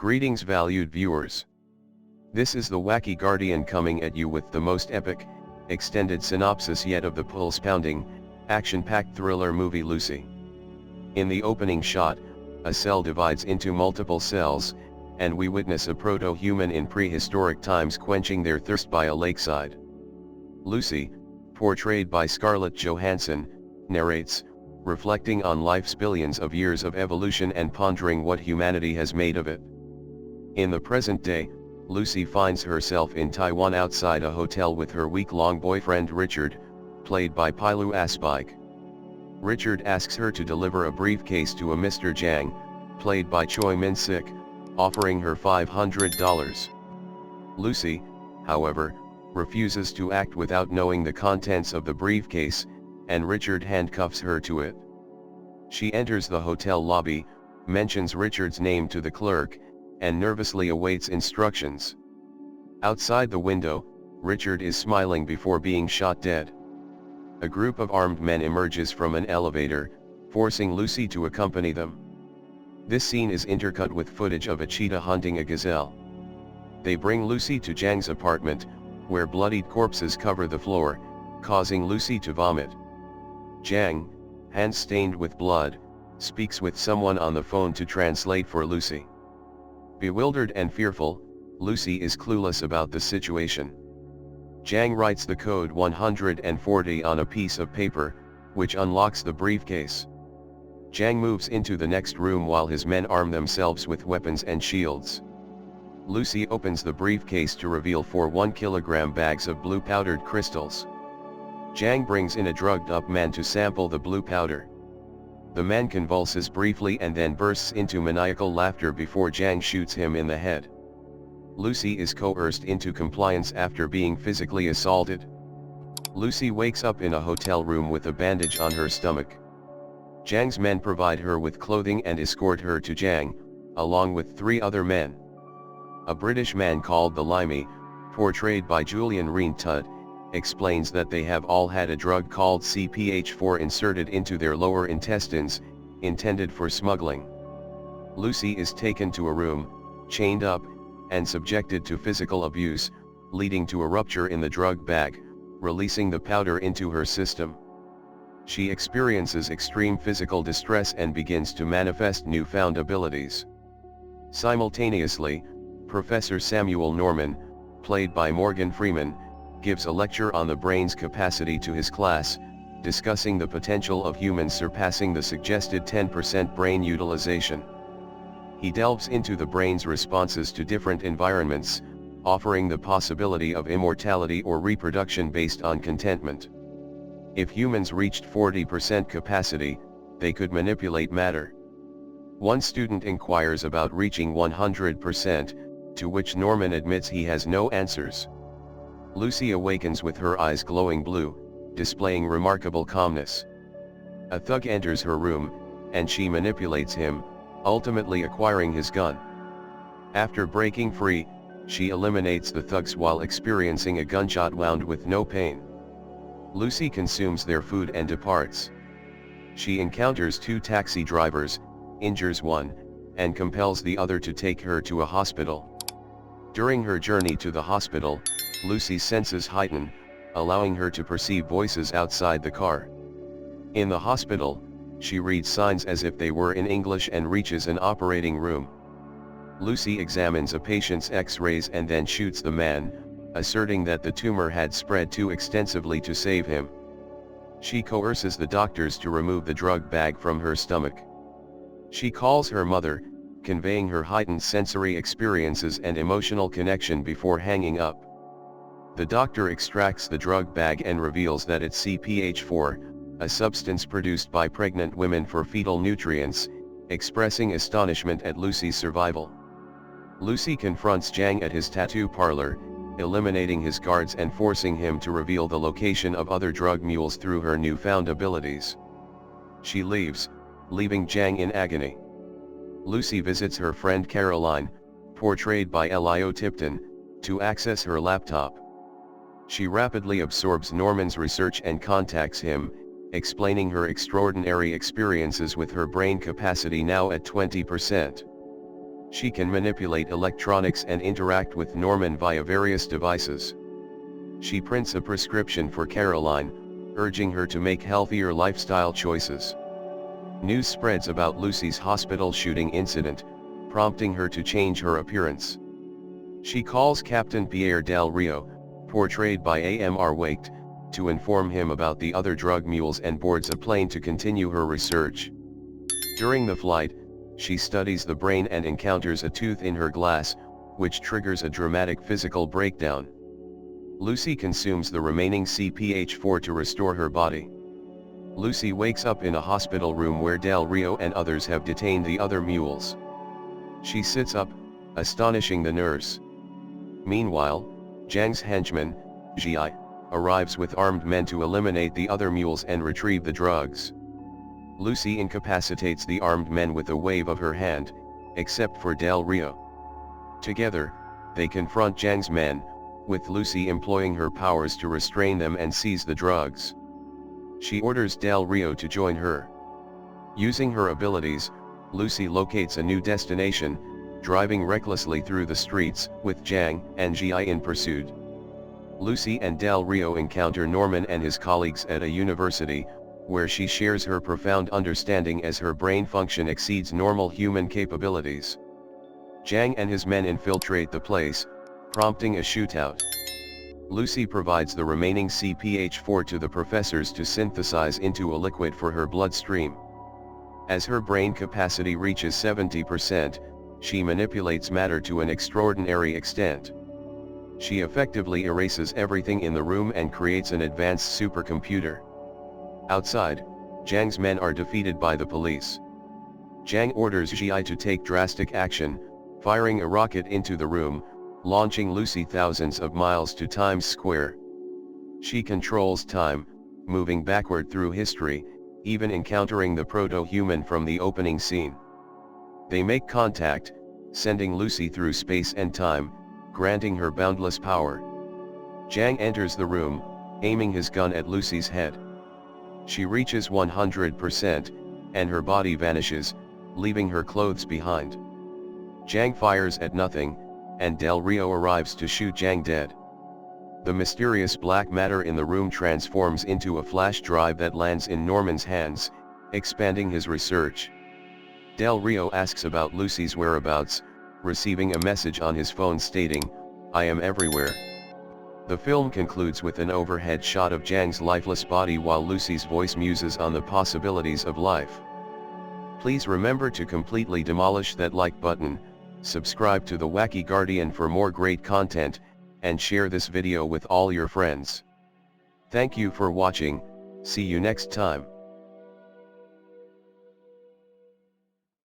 Greetings valued viewers. This is the Wacky Guardian coming at you with the most epic, extended synopsis yet of the pulse-pounding, action-packed thriller movie Lucy. In the opening shot, a cell divides into multiple cells, and we witness a proto-human in prehistoric times quenching their thirst by a lakeside. Lucy, portrayed by Scarlett Johansson, narrates, reflecting on life's billions of years of evolution and pondering what humanity has made of it. In the present day, Lucy finds herself in Taiwan outside a hotel with her week-long boyfriend Richard, played by Pilu Asbike. Richard asks her to deliver a briefcase to a Mr. Jang, played by Choi Min-sik, offering her $500. Lucy, however, refuses to act without knowing the contents of the briefcase, and Richard handcuffs her to it. She enters the hotel lobby, mentions Richard's name to the clerk, and nervously awaits instructions. Outside the window, Richard is smiling before being shot dead. A group of armed men emerges from an elevator, forcing Lucy to accompany them. This scene is intercut with footage of a cheetah hunting a gazelle. They bring Lucy to Jang's apartment, where bloodied corpses cover the floor, causing Lucy to vomit. Jang, hands stained with blood, speaks with someone on the phone to translate for Lucy. Bewildered and fearful, Lucy is clueless about the situation. Jang writes the code 140 on a piece of paper, which unlocks the briefcase. Jang moves into the next room while his men arm themselves with weapons and shields. Lucy opens the briefcase to reveal 4 1-kilogram bags of blue powdered crystals. Jang brings in a drugged-up man to sample the blue powder. The man convulses briefly and then bursts into maniacal laughter before Jang shoots him in the head. Lucy is coerced into compliance after being physically assaulted. Lucy wakes up in a hotel room with a bandage on her stomach. Jang's men provide her with clothing and escort her to Jang, along with 3 other men. A British man called the Limey, portrayed by Julian Reed-Tudd, explains that they have all had a drug called CPH4 inserted into their lower intestines, intended for smuggling. Lucy is taken to a room, chained up, and subjected to physical abuse, leading to a rupture in the drug bag, releasing the powder into her system. She experiences extreme physical distress and begins to manifest newfound abilities. Simultaneously, Professor Samuel Norman, played by Morgan Freeman, gives a lecture on the brain's capacity to his class, discussing the potential of humans surpassing the suggested 10% brain utilization. He delves into the brain's responses to different environments, offering the possibility of immortality or reproduction based on contentment. If humans reached 40% capacity, they could manipulate matter. One student inquires about reaching 100%, to which Norman admits he has no answers. Lucy awakens with her eyes glowing blue, displaying remarkable calmness. A thug enters her room, and she manipulates him, ultimately acquiring his gun. After breaking free, she eliminates the thugs while experiencing a gunshot wound with no pain. Lucy consumes their food and departs. She encounters 2 taxi drivers, injures one, and compels the other to take her to a hospital. During her journey to the hospital, Lucy's senses heighten, allowing her to perceive voices outside the car. In the hospital, she reads signs as if they were in English and reaches an operating room. Lucy examines a patient's X-rays and then shoots the man, asserting that the tumor had spread too extensively to save him. She coerces the doctors to remove the drug bag from her stomach. She calls her mother, conveying her heightened sensory experiences and emotional connection before hanging up. The doctor extracts the drug bag and reveals that it's CPH4, a substance produced by pregnant women for fetal nutrients, expressing astonishment at Lucy's survival. Lucy confronts Jang at his tattoo parlor, eliminating his guards and forcing him to reveal the location of other drug mules through her newfound abilities. She leaves, leaving Jang in agony. Lucy visits her friend Caroline, portrayed by Elio Tipton, to access her laptop. She rapidly absorbs Norman's research and contacts him, explaining her extraordinary experiences with her brain capacity now at 20%. She can manipulate electronics and interact with Norman via various devices. She prints a prescription for Caroline, urging her to make healthier lifestyle choices. News spreads about Lucy's hospital shooting incident, prompting her to change her appearance. She calls Captain Pierre Del Rio, portrayed by Amr Waked, to inform him about the other drug mules and boards a plane to continue her research. During the flight, she studies the brain and encounters a tooth in her glass, which triggers a dramatic physical breakdown. Lucy consumes the remaining CPH4 to restore her body. Lucy wakes up in a hospital room where Del Rio and others have detained the other mules. She sits up, astonishing the nurse. Meanwhile, Zhang's henchman, Ji, arrives with armed men to eliminate the other mules and retrieve the drugs. Lucy incapacitates the armed men with a wave of her hand, except for Del Rio. Together, they confront Zhang's men, with Lucy employing her powers to restrain them and seize the drugs. She orders Del Rio to join her. Using her abilities, Lucy locates a new destination, driving recklessly through the streets, with Zhang and Ji in pursuit. Lucy and Del Rio encounter Norman and his colleagues at a university, where she shares her profound understanding as her brain function exceeds normal human capabilities. Zhang and his men infiltrate the place, prompting a shootout. Lucy provides the remaining CPH4 to the professors to synthesize into a liquid for her bloodstream. As her brain capacity reaches 70%, she manipulates matter to an extraordinary extent. She effectively erases everything in the room and creates an advanced supercomputer. Outside, Zhang's men are defeated by the police. Zhang orders Ji to take drastic action, firing a rocket into the room, launching Lucy thousands of miles to Times Square. She controls time, moving backward through history, even encountering the proto-human from the opening scene. They make contact, sending Lucy through space and time, granting her boundless power. Zhang enters the room, aiming his gun at Lucy's head. She reaches 100%, and her body vanishes, leaving her clothes behind. Zhang fires at nothing, and Del Rio arrives to shoot Zhang dead. The mysterious black matter in the room transforms into a flash drive that lands in Norman's hands, expanding his research. Del Rio asks about Lucy's whereabouts, receiving a message on his phone stating, "I am everywhere." The film concludes with an overhead shot of Zhang's lifeless body while Lucy's voice muses on the possibilities of life. Please remember to completely demolish that like button, subscribe to the Wacky Guardian for more great content, and share this video with all your friends. Thank you for watching, see you next time.